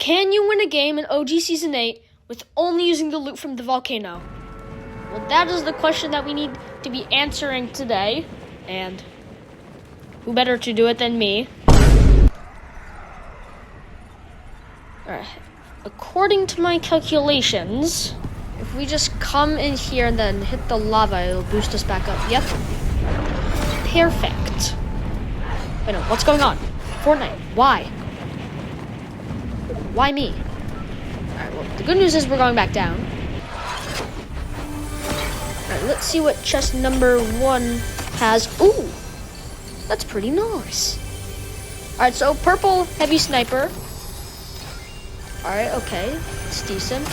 Can you win a game in OG Season 8 with only using the loot from the Volcano? Well, that is the question that we need to be answering today. And who better to do it than me? Alright. According to my calculations, if we just come in here and then hit the lava, it'll boost us back up. Yep. Perfect. Wait, no, what's going on? Fortnite, why? Why me? Alright, well, the good news is we're going back down. Alright, let's see what chest number 1 has. Ooh, that's pretty nice. Alright, so purple heavy sniper. Alright, okay, it's decent.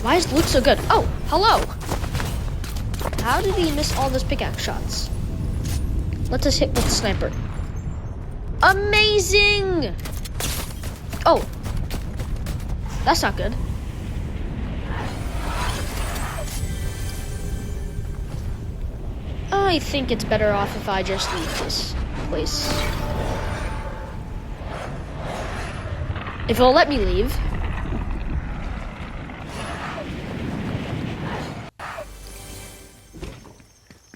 Why is loot so good? Oh, hello. How did he miss all those pickaxe shots? Let us hit with the sniper. Amazing! Oh, that's not good. I think it's better off if I just leave this place. If it'll let me leave.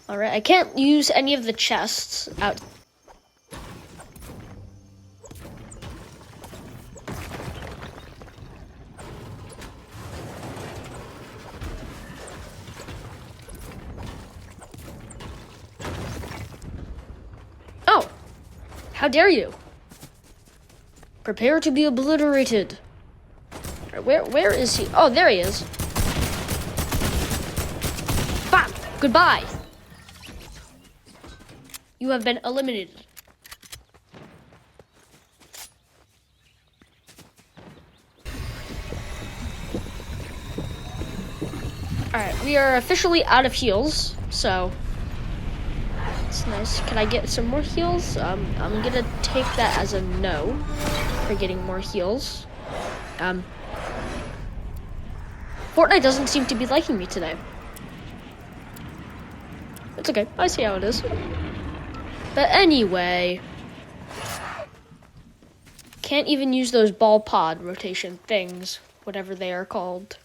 Alright, I can't use any of the chests out. Oh! How dare you? Prepare to be obliterated. Where is he? Oh, there he is. Bam! Goodbye. You have been eliminated. Alright, we are officially out of heals, so it's nice. Can I get some more heals? I'm gonna take that as a no for getting more heals. Fortnite doesn't seem to be liking me today. It's okay, I see how it is. But anyway, can't even use those ball pod rotation things, whatever they are called.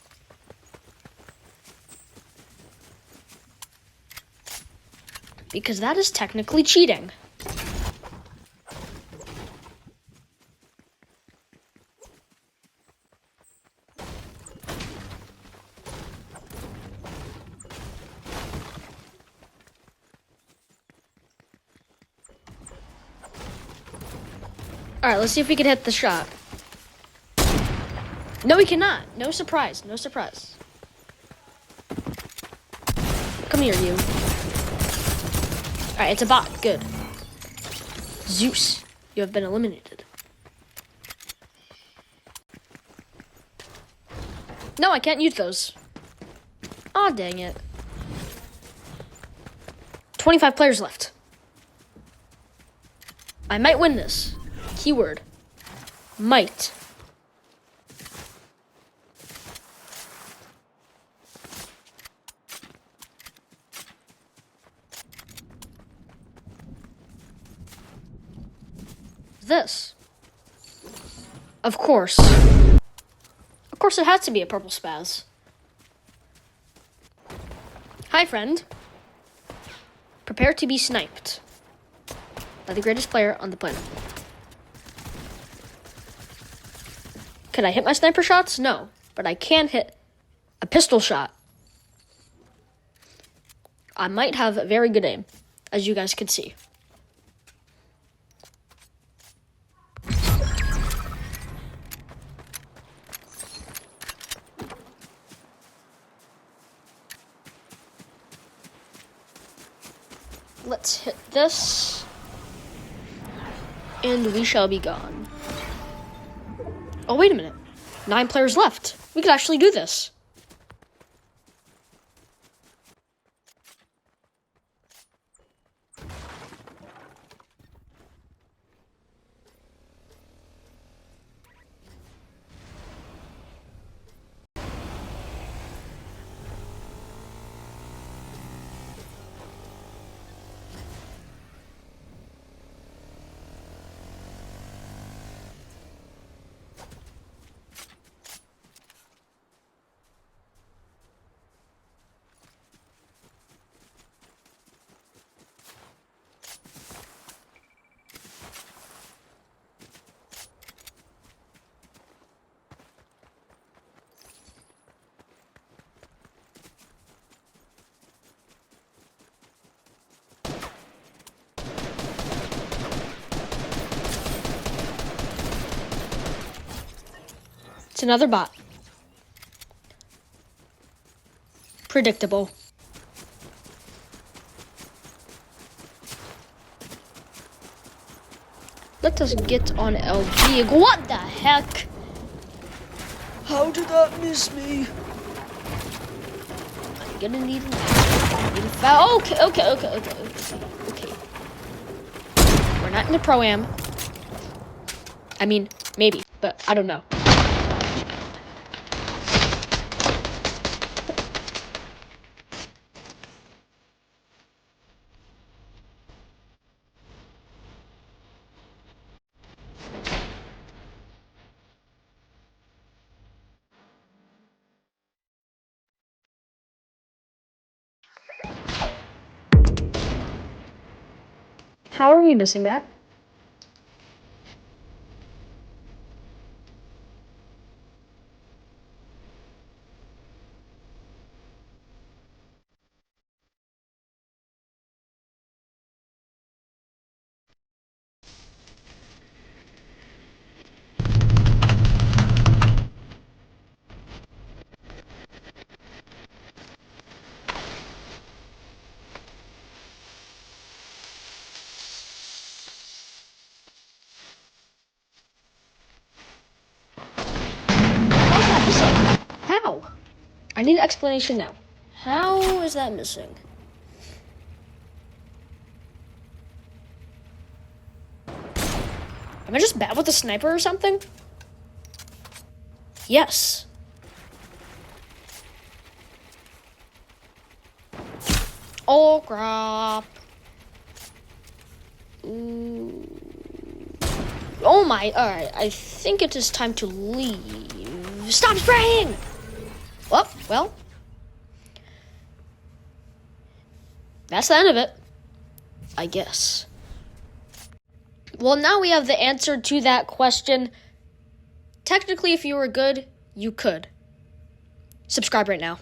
Because that is technically cheating. Alright, let's see if we can hit the shot. No, we cannot. No surprise. No surprise. Come here, you. Alright, it's a bot. Good. Zeus, you have been eliminated. No, I can't use those. Aw, dang it. 25 players left. I might win this. Keyword. Might. This. Of course. Of course it has to be a purple spaz. Hi, friend. Prepare to be sniped by the greatest player on the planet. Can I hit my sniper shots? No, but I can hit a pistol shot. I might have very good aim, as you guys can see. Let's hit this, and we shall be gone. Oh, wait a minute. 9 players left. We could actually do this. another bot. Predictable. Let us get on LG. What the heck? How did that miss me? I'm gonna need okay. We're not in the pro-am. I mean, maybe, but I don't know. How are we missing that? How's that missing? How? I need an explanation now. How is that missing? Am I just bad with a sniper or something? Yes. Oh, crap. Ooh. Oh my, alright. I think it is time to leave. Stop spraying! Well. That's the end of it. I guess. Well, now we have the answer to that question. Technically, if you were good, you could. Subscribe right now.